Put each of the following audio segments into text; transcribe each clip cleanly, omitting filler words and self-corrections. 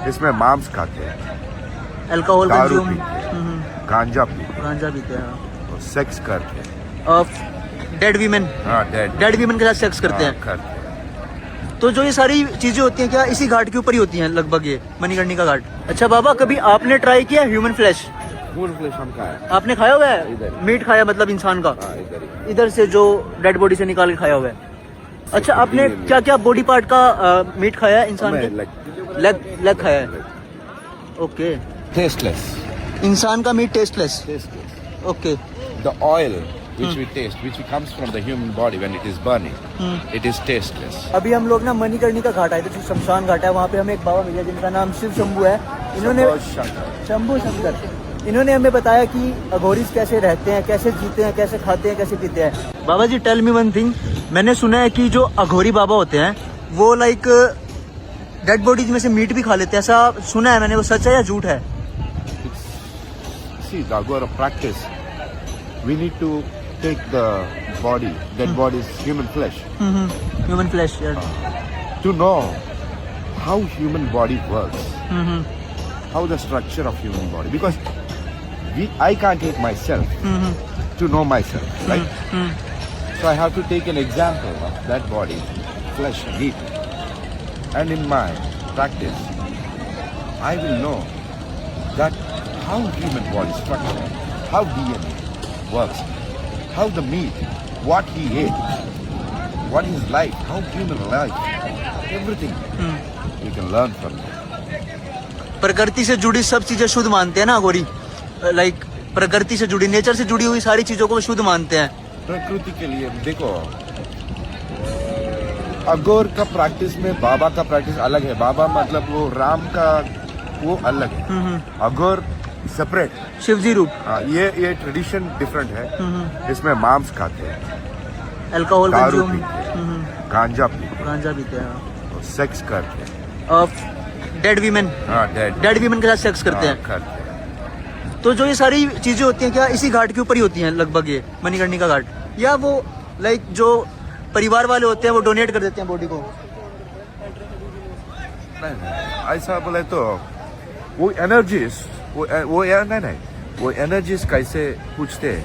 इसमें मांस खाते हैं, अल्कोहल दारू कंज्यूम, पीते हैं, गांजा पीते गांजा पीते हैं, हैं, सेक्स करते हैं। डेड वीमेन, हाँ, डेड वीमेन के साथ सेक्स करते हैं। करते हैं। तो जो ये सारी चीजें होती हैं क्या इसी घाट के ऊपर ही होती हैं लगभग, ये मणिकर्णिका घाट? अच्छा बाबा, कभी आपने ट्राई किया ह्यूमन फ्लैश? ह्यूमन फ्लैश हम खाया। आपने खाया हुआ है? इधर। मीट खाया मतलब इंसान का? हाँ, इधर ही। इधर से जो डेड बॉडी से निकाल के खाया हुआ है। अच्छा, आपने क्या क्या बॉडी पार्ट का मीट खाया है इंसान के? लेग खाया है। ओके। टेस्टलेस। इंसान का meat tasteless. Okay. The oil which we taste, which comes from the human body when it is burning, it is tasteless. अभी हम लोग ना मणिकर्णिका घाट आए थे, जो शमशान घाट है, वहाँ पे हमें एक बाबा मिले जिनका नाम शिव शंभू है। इन्होंने शंभू शंकर, इन्होंने हमें बताया कि अघोरीज कैसे रहते हैं, कैसे जीते हैं, कैसे खाते हैं, कैसे पीते हैं। बाबा जी, टेल मी वन थिंग, मैंने सुना है कि जो अघोरी बाबा होते हैं वो लाइक डेड बॉडीज में से मीट भी खा लेते हैं, ऐसा सुना है मैंने, वो सच है या झूठ है? See, the Agora practice, we need to take the body, dead body's human flesh, human flesh. to know how human body works, how the structure of human body. Because I can't take myself to know myself, right? So I have to take an example of that body, flesh and meat. And in my practice, I will know that how human body structure, how DNA works, how the meat, what he ate, what his life, how human life, everything you can learn from it. प्रकृति से जुड़ी सब चीजें शुद्ध मानते हैं ना अघोरी, like प्रकृति से जुड़ी, नेचर से जुड़ी हुई सारी चीजों को शुद्ध मानते हैं। प्रकृति के लिए देखो, अघोर का प्रैक्टिस में बाबा का प्रैक्टिस अलग है। बाबा मतलब वो राम का, वो अलग है। अघोर सेपरेट, शिवजी रूप। हाँ, ये ट्रेडिशन डिफरेंट है। इसमें मांस खाते हैं, अल्कोहल दारू कंज्यूम, पीते हैं, गांजा पीते गांजा पीते हैं, हैं, सेक्स करते हैं। डेड वीमेन, हाँ, डेड वीमेन के साथ सेक्स करते हैं। करते हैं। तो जो ये सारी चीजें होती हैं क्या इसी घाट के ऊपर ही होती हैं लगभग, ये मणिकर्णिका घाट? या वो लाइक जो परिवार वाले होते हैं वो डोनेट कर देते हैं बॉडी को? नहीं, ऐसा बोले तो वो एनर्जीज, वो नहीं, वो एनर्जीज कैसे पूछते हैं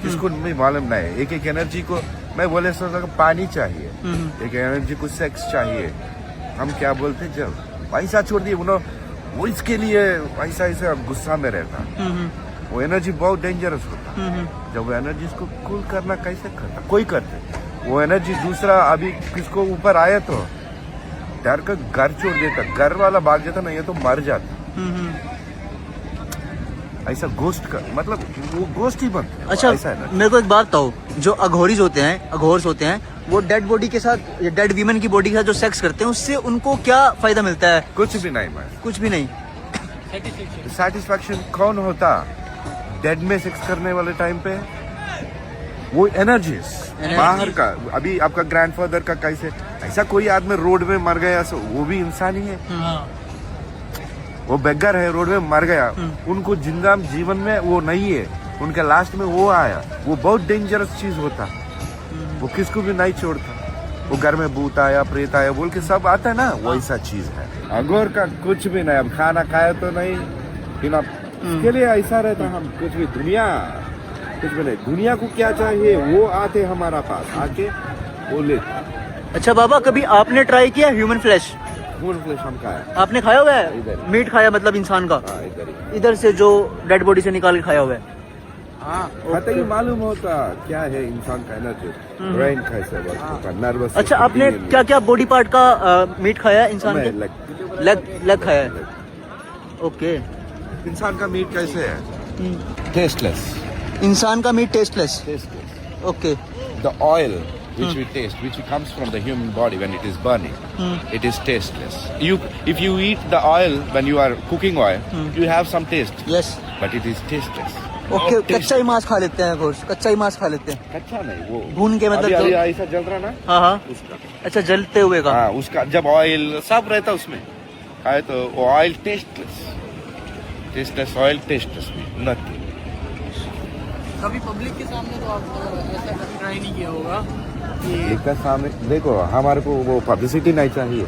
किसको नहीं मालूम नहीं। एक एक एनर्जी को मैं बोले सोचा पानी चाहिए, एक एनर्जी को सेक्स चाहिए। हम क्या बोलते, जब पैसा छोड़ दिए वो इसके लिए ऐसा गुस्सा में रहता। वो एनर्जी बहुत डेंजरस होता। जब वो एनर्जी को कूल करना कैसे करता, कोई करते। वो एनर्जी दूसरा अभी किसको ऊपर आया तो डर का घर छोड़ देता, घर वाला भाग जाता ना, ये तो मर जाता। ऐसा गोस्ट का मतलब वो गोस्ट ही बनता है। अच्छा, ऐसा है ना। मेरे को एक बात बताओ, जो अघोरीज होते हैं, अघोर्स होते हैं, वो डेड बॉडी के साथ, डेड वीमेन की बॉडी के साथ जो सेक्स करते हैं उससे उनको क्या फायदा मिलता है? कुछ भी नहीं मैं, कुछ भी नहीं। सेटिस्फैक्शन कौन होता डेड में सेक्स करने वाले टाइम पे? वो एनर्जीज बाहर का। अभी आपका ग्रैंडफादर का कैसे, ऐसा कोई आदमी रोड में मर गया, सो वो भी इंसान ही है। वो बेगर है, रोड में मर गया, उनको जिंदा जीवन में वो नहीं है, उनके लास्ट में वो आया, वो बहुत डेंजरस चीज होता। वो किसको भी नहीं छोड़ता। वो घर में भूत आया, प्रेत आया बोल के सब आता है ना, वैसा चीज है। अघोर का कुछ भी नहीं। अब खाना खाया तो नहीं बिना, इसके लिए ऐसा रहता। हम कुछ भी कुछ भी नहीं। दुनिया को क्या चाहिए वो आते हमारा पास, आके वो लेते। अच्छा बाबा, कभी आपने ट्राई किया ह्यूमन फ्लैश? ह्यूमन फ्लैश हम खाया। आपने खाया हुआ है? इधर। मीट खाया मतलब इंसान का? हाँ, इधर ही। इधर से जो डेड बॉडी से निकाल के खाया हुआ है। हाँ, पता ही मालूम होता क्या है इंसान का एनर्जी, ब्रेन कैसे वर्क होता, नर्वस। अच्छा, आपने क्या क्या बॉडी पार्ट का मीट खाया है इंसान के? लेग खाया है। ओके। इंसान का मीट कैसे है? टेस्टलेस। इंसान का meat tasteless. Okay. The oil which we taste, which comes from the human body when it is burning, it is tasteless. If you eat the oil when you are cooking oil, you have some taste, yes. but it is tasteless. Okay, कच्चा ही मांस खा लेते हैं, घोष कच्चा ही मांस खा लेते हैं। कच्चा नहीं, वो भून के मतलब अभी जो- ऐसा जल रहा ना, हाँ हाँ, उसका। अच्छा जलते हुए का। हाँ, उसका जब ऑयल सब रहता उसमें खाए तो वो oil tasteless oil tasteless nothing. कभी पब्लिक के सामने तो आप ऐसा कभी ट्राई नहीं किया होगा कि इसका सामने देखो, हमारे को वो पब्लिसिटी नहीं चाहिए।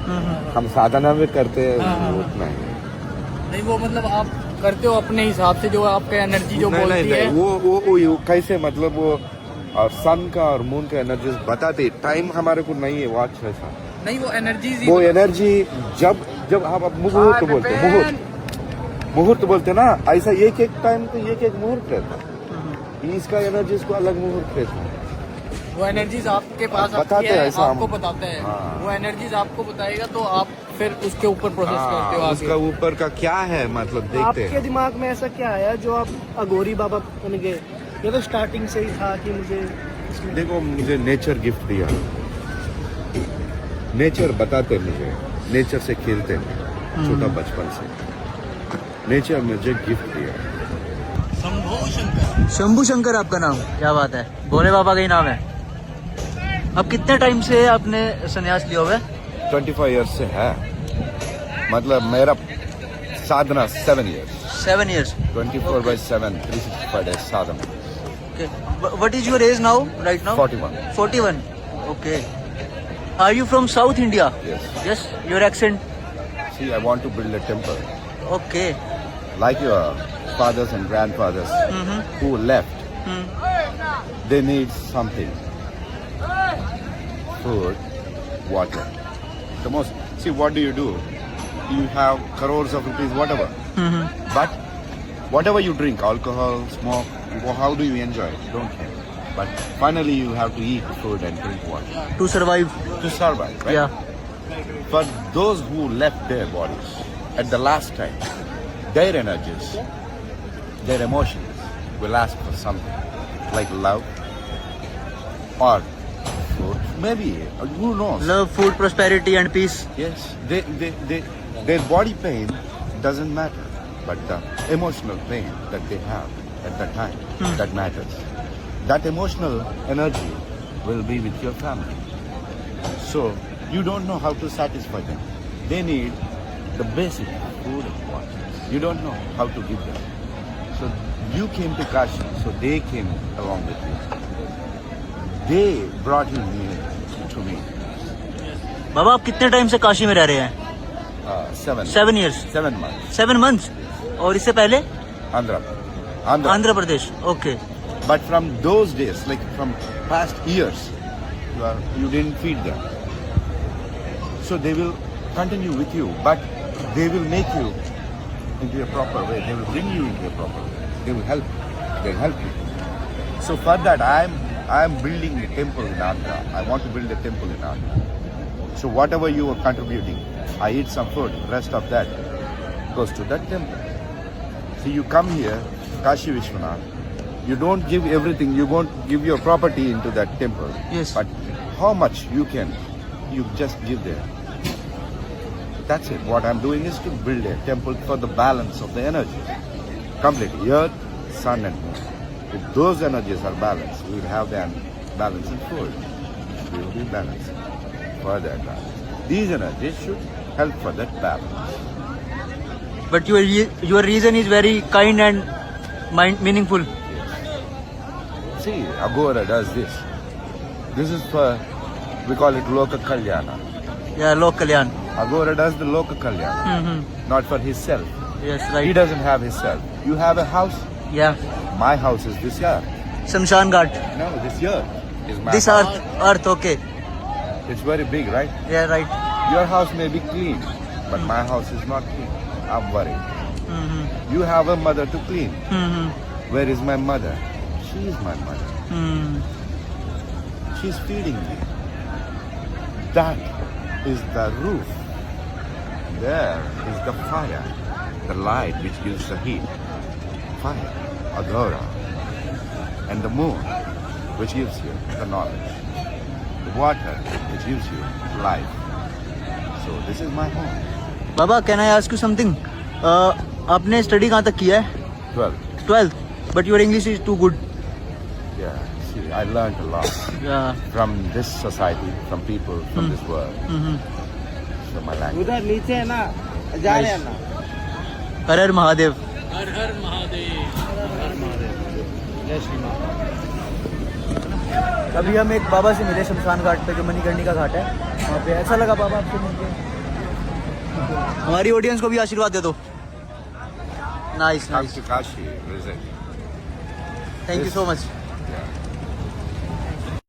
हम साधना में करते हैं, हाँ। उतना ही। नहीं वो मतलब आप करते हो अपने हिसाब से, जो आपका एनर्जी जो नहीं, बोलती नहीं, है। वो कैसे मतलब वो और सन का और मून का एनर्जी बताते, टाइम हमारे को नहीं है वॉच वैसा। नहीं वो एनर्जी वो एनर्जी जब जब आप मुहूर्त बोलते मुहूर्त बोलते ना, ऐसा एक एक टाइम तो एक एक मुहूर्त रहता है। इसका एनर्जी को अलग मुहूर्त रहता है। वो एनर्जीज आपके पास बताते आती है, हैं ऐसा आपको हम। बताता है। हाँ। वो एनर्जीज आपको बताएगा तो आप फिर उसके ऊपर प्रोसेस करते हो उसका आगे। ऊपर का क्या है मतलब देखते आपके हैं। दिमाग में ऐसा क्या आया जो आप अघोरी बाबा बन गए? ये तो स्टार्टिंग से ही था कि मुझे इसमें देखो मुझे नेचर गिफ्ट दिया, नेचर बताते मुझे, नेचर से खेलते हैं छोटा बचपन से, नेचर मुझे गिफ्ट दिया। शंभू शंकर आपका नाम? क्या बात है, भोले बाबा का ही नाम है। अब कितने टाइम से आपने संन्यास लिया हुआ है? 25 ईयर्स से है, मतलब मेरा साधना 7 years, 7 years. 24/7 365 days sadhana. Okay. What is your age now? Right now? 41. 41. Okay. Are you from South India? Yes. Yes. Your accent. See, I want to build a temple Okay. like your fathers and grandfathers who left. They need something: food, water. The most. See, what do? You have crores of rupees, whatever. But whatever you drink, alcohol, smoke, how do you enjoy it? You don't care. But finally, you have to eat food and drink water To survive. to survive, right? Yeah. For those who left their bodies at the last time, their energies, their emotions will ask for something like love or food. Maybe, who knows? Love, food, prosperity, and peace. Yes, their body pain doesn't matter, but the emotional pain that they have at that time, that matters. That emotional energy will be with your family. So you don't know how to satisfy them. They need the basic food and water. You don't know how to give them. So you came to Kashi, so they came along with you. They brought you near to me. बाबा आप कितने time से काशी में रह रहे हैं? 7 years. 7 months. 7 months. और इससे पहले? Andhra. Andhra Pradesh. Okay. But from those days, like from past years, you didn't feed them. So they will continue with you, but they will make you into a proper way. They will bring you into a proper way. They will help you. They will help you. So for that, I am building a temple in Andhra. I want to build a temple in Andhra. So whatever you are contributing, I eat some food. Rest of that goes to that temple. See, you come here, Kashi Vishwanath. You don't give everything. You won't give your property into that temple. Yes. But how much you can, you just give there. That's it. What I'm doing is to build a temple for the balance of the energy. Completely. Earth, sun and moon. If those energies are balanced, we will have the balance in food. We will be balanced for that balance. These energies should help for that balance. But your reason is very kind and meaningful. See, Agora does this. This is for, we call it Loka Kalyana. Yeah, Lok Kalyan. Agora does the Loka Kalyana, not for himself. Yes, He right. doesn't have himself. You have a house. Yeah. My house is this year. Shamshan Ghat. No, this year is my This house. earth, okay. It's very big, right? Yeah, right. Your house may be clean, but my house is not clean. I'm worried. You have a mother to clean. Where is my mother? She is my mother. She's feeding me. That is the roof. There is the fire, the light which gives the heat. Fire, Agora. And the moon, which gives you the knowledge. The water, which gives you life. So this is my home. Baba, can I ask you something? आपने study कहाँ तक किया है? 12. 12th. But your English is too good. Yeah, see, I learned a lot Yeah. from this society, from people, from this world. So my language. उधर नीचे है ना, जा रहे हैं ना. हर हर महादेव. हर हर महादेव, हर हर महादेव, जय श्री माता। अभी हम एक बाबा से मिले शमशान घाट पे, जो मणिकर्णिका घाट है वहाँ पे। ऐसा लगा बाबा आपसे मिलके? हमारी ऑडियंस को भी आशीर्वाद दे दो। Nice, Come nice. to Kashi, visit. Thank you so much. Yeah.